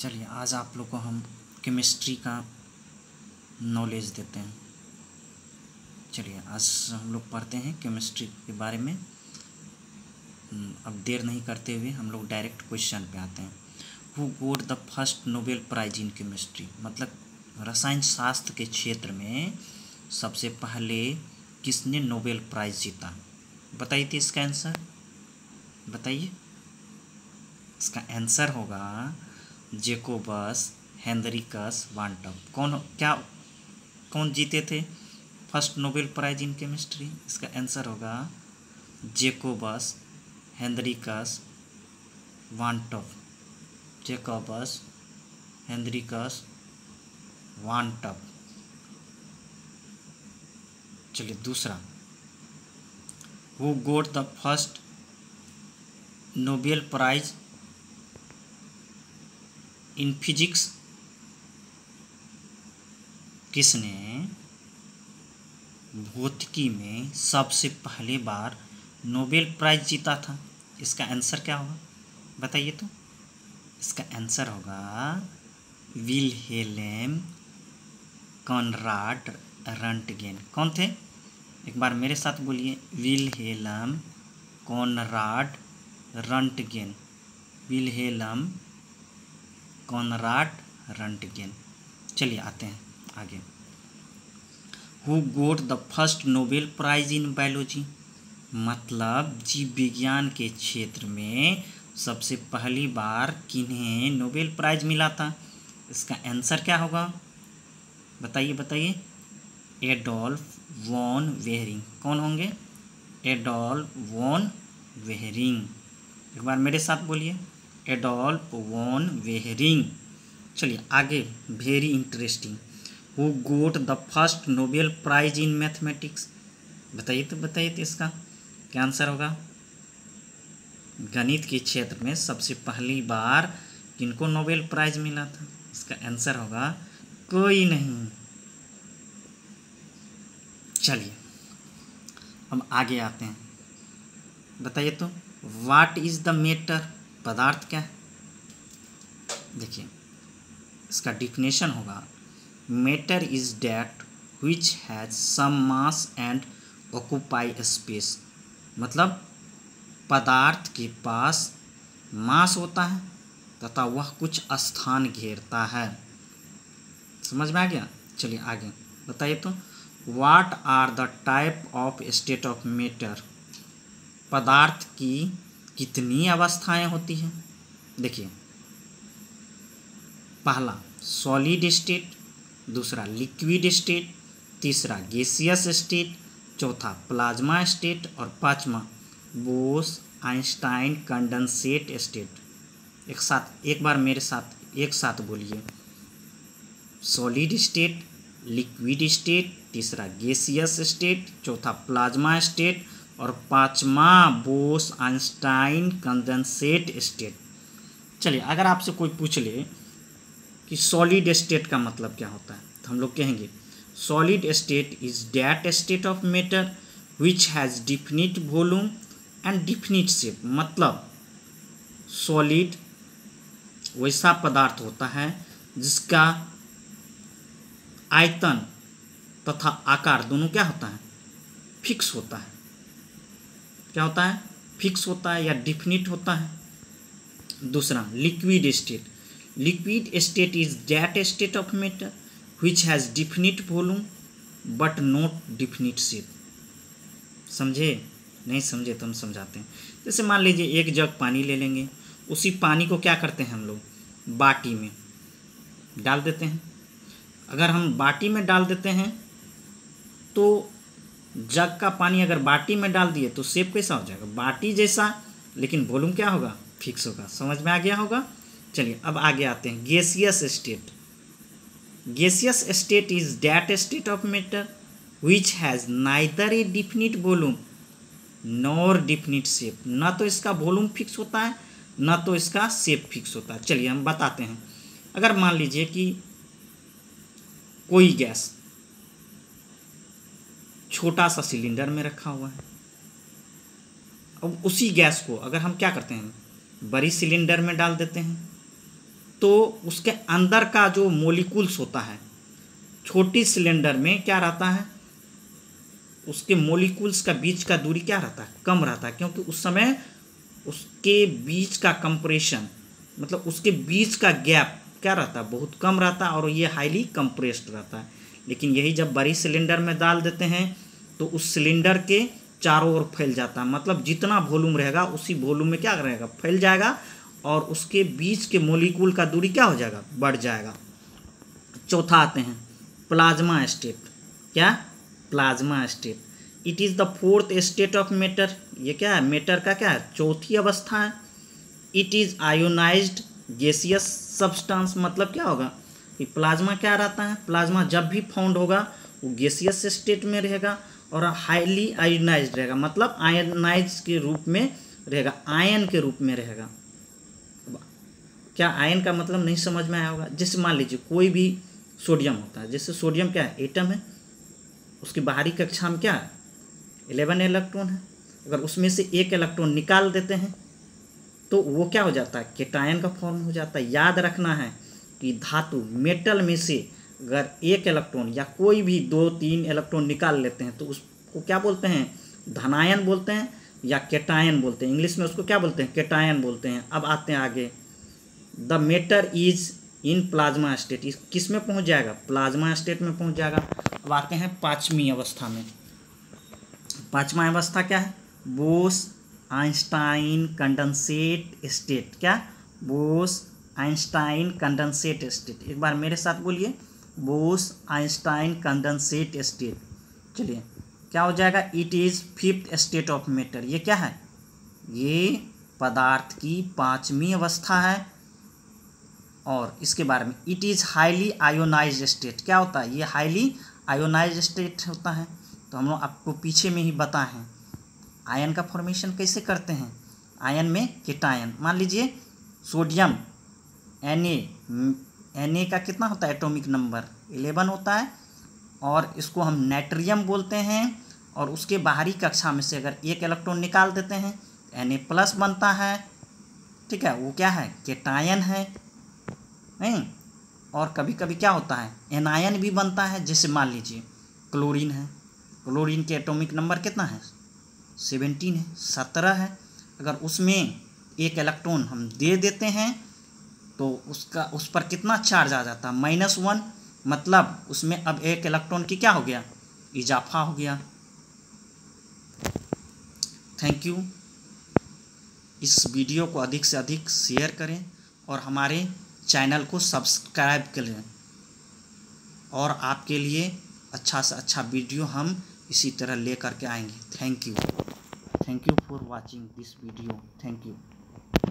चलिए आज आप लोग को हम केमिस्ट्री का नॉलेज देते हैं। चलिए आज हम लोग पढ़ते हैं केमिस्ट्री के बारे में। अब देर नहीं करते हुए हम लोग डायरेक्ट क्वेश्चन पे आते हैं। Who got the first Nobel prize in chemistry, मतलब रसायन शास्त्र के क्षेत्र में सबसे पहले किसने नोबेल प्राइज जीता? बताइए तो इसका आंसर बताइए। इसका आंसर होगा जैकोबस हेनरिकस वांटप। कौन जीते थे first Nobel prize in chemistry? इसका आंसर होगा Jacobus Henricus van 't Hoff. Jacobus Henricus van 't Hoff. चलिए दूसरा, who got the first Nobel prize in physics? किसने भौतिकी में सबसे पहली बार नोबेल प्राइज जीता था? इसका आंसर क्या होगा बताइए तो। इसका आंसर होगा विल्हेल्म कॉनराड रंटगेन। कौन थे? एक बार मेरे साथ बोलिए, Wilhelm Conrad Roentgen. Wilhelm Conrad Roentgen. चलिए आते हैं आगे। Who got the first Nobel prize in biology, मतलब जीव विज्ञान के क्षेत्र में सबसे पहली बार किन्हें नोबेल प्राइज मिला था? इसका आंसर क्या होगा बताइए बताइए। Adolf von Behring. कौन होंगे? Adolf von Behring. एक बार मेरे साथ बोलिए, एडोल्फ वॉन वेहरिंग। चलिए आगे, very interesting. Who got the first Nobel prize in mathematics? बताइए तो इसका क्या आंसर होगा। गणित के क्षेत्र में सबसे पहली बार किनको नोबेल प्राइज मिला था? इसका आंसर होगा कोई नहीं। चलिए अब आगे आते हैं, बताइए तो व्हाट इज द मैटर? पदार्थ क्या है? देखिए इसका डिफिनेशन होगा matter is that which has some mass and occupy space. मतलब पदार्थ के पास मास होता है तथा वह कुछ स्थान घेरता है। समझ में आ गया? चलिए आगे बताइए तो what are the type of state of matter? पदार्थ की कितनी अवस्थाएं होती हैं? देखिए, पहला सॉलिड स्टेट, दूसरा लिक्विड स्टेट, तीसरा गैसियस स्टेट, चौथा प्लाज्मा स्टेट और पांचवा बोस आइंस्टाइन कंडेंसेट स्टेट। एक बार मेरे साथ एक साथ बोलिए, सॉलिड स्टेट, लिक्विड स्टेट, तीसरा गैसियस स्टेट, चौथा प्लाज्मा स्टेट और पांचवा बोस आइंस्टाइन कंडेंसेट स्टेट। चलिए अगर आपसे कोई पूछ ले कि सॉलिड स्टेट का मतलब क्या होता है, तो हम लोग कहेंगे solid state is that state of matter which has definite volume and definite shape. मतलब सॉलिड वैसा पदार्थ होता है जिसका आयतन तथा आकार दोनों क्या होता है? फिक्स होता है। क्या होता है? फिक्स होता है या डिफिनिट होता है। दूसरा liquid state, liquid state is that state of matter which has definite volume but not definite shape। समझे? नहीं समझे तो हम समझाते हैं। जैसे मान लीजिए एक जग पानी ले लेंगे, उसी पानी को क्या करते हैं हम लोग? बाटी में डाल देते हैं। अगर हम बाटी में डाल देते हैं तो जग का पानी अगर बाटी में डाल दिए तो शेप कैसा हो जाएगा? बाटी जैसा, लेकिन वॉल्यूम क्या होगा? फिक्स होगा। समझ में आ गया होगा? चलिए अब आगे आते हैं, gaseous state. Gaseous state is that state of matter which has neither a definite volume nor definite shape। ना तो इसका वॉल्यूम फिक्स होता है ना तो इसका शेप फिक्स होता है। चलिए हम बताते हैं। अगर मान लीजिए कि कोई गैस छोटा सा सिलेंडर में रखा हुआ है, अब उसी गैस को अगर हम क्या करते हैं, बड़ी सिलेंडर में डाल देते हैं तो उसके अंदर का जो मोलिकुल्स होता है, छोटी सिलेंडर में क्या रहता है, उसके मोलिकुल्स का बीच का दूरी क्या रहता है, कम रहता है, क्योंकि उस समय उसके बीच का कंप्रेशन, मतलब उसके बीच का गैप क्या रहता है, बहुत कम रहता है, और ये हाईली कंप्रेस्ड रहता है। लेकिन यही जब बड़ी सिलेंडर में डाल देते हैं तो उस सिलेंडर के चारों ओर फैल जाता है, मतलब जितना वॉल्यूम रहेगा उसी वॉल्यूम में क्या रहेगा, फैल जाएगा, और उसके बीच के मोलिकुल का दूरी क्या हो जाएगा, बढ़ जाएगा। चौथा आते हैं प्लाज्मा स्टेट। क्या, plasma state. It is the fourth state of matter. ये क्या है, मैटर का क्या है, चौथी अवस्था है। It is ionised gaseous substance. मतलब क्या होगा कि प्लाज्मा क्या रहता है, प्लाज्मा जब भी फाउंड होगा वो गैसियस स्टेट में रहेगा और हाईली आयोनाइज्ड रहेगा, मतलब आयनाइज के रूप में रहेगा, आयन के रूप में रहेगा। क्या आयन का मतलब नहीं समझ में आया होगा। जैसे मान लीजिए कोई भी सोडियम होता है, जैसे सोडियम क्या है, एटम है, उसकी बाहरी कक्षा में क्या है, 11 इलेक्ट्रॉन है। अगर उसमें से एक इलेक्ट्रॉन निकाल देते हैं तो वो क्या हो जाता है, केटायन का फॉर्म हो जाता है। याद रखना है कि धातु मेटल में से अगर एक इलेक्ट्रॉन या कोई भी 2-3 इलेक्ट्रॉन निकाल लेते हैं तो उसको क्या बोलते हैं, धनायन बोलते हैं या केटायन बोलते हैं। इंग्लिश में उसको क्या बोलते हैं, केटायन बोलते हैं। अब आते हैं आगे, the matter is in plasma state. किस में पहुंच जाएगा, प्लाज्मा स्टेट में पहुंच जाएगा। अब आते हैं पाँचवीं अवस्था में। पाँचवा अवस्था क्या है, बोस आइंस्टाइन कंडेंसेट स्टेट। क्या, बोस आइंस्टाइन कंडेंसेट स्टेट। एक बार मेरे साथ बोलिए, बोस आइंस्टाइन कंडेंसेट स्टेट। चलिए क्या हो जाएगा, it is fifth state of matter. ये क्या है, ये पदार्थ की पाँचवीं अवस्था है। और इसके बारे में, it is highly ionised state. क्या होता है, ये हाईली आयोनाइज्ड स्टेट होता है। तो हम लोग आपको पीछे में ही बताए हैं आयन का फॉर्मेशन कैसे करते हैं। आयन में केटायन, मान लीजिए सोडियम Na का कितना होता है, एटॉमिक नंबर 11 होता है, और इसको हम नाइट्रियम बोलते हैं। और उसके बाहरी कक्षा में से अगर एक इलेक्ट्रॉन निकाल देते हैं Na+ बनता है, ठीक है, वो क्या है, केटायन है, नहीं। और कभी कभी क्या होता है, एनायन भी बनता है। जैसे मान लीजिए क्लोरीन है, क्लोरीन के एटॉमिक नंबर कितना है, 17 है, 17 है। अगर उसमें एक इलेक्ट्रॉन हम दे देते हैं तो उस पर कितना चार्ज आ जाता है, -1, मतलब उसमें अब एक इलेक्ट्रॉन की क्या हो गया, इजाफा हो गया। Thank you. इस वीडियो को अधिक से अधिक शेयर करें और हमारे चैनल को सब्सक्राइब करें, और आपके लिए अच्छा से अच्छा वीडियो हम इसी तरह लेकर के आएंगे। Thank you for watching this video. Thank you.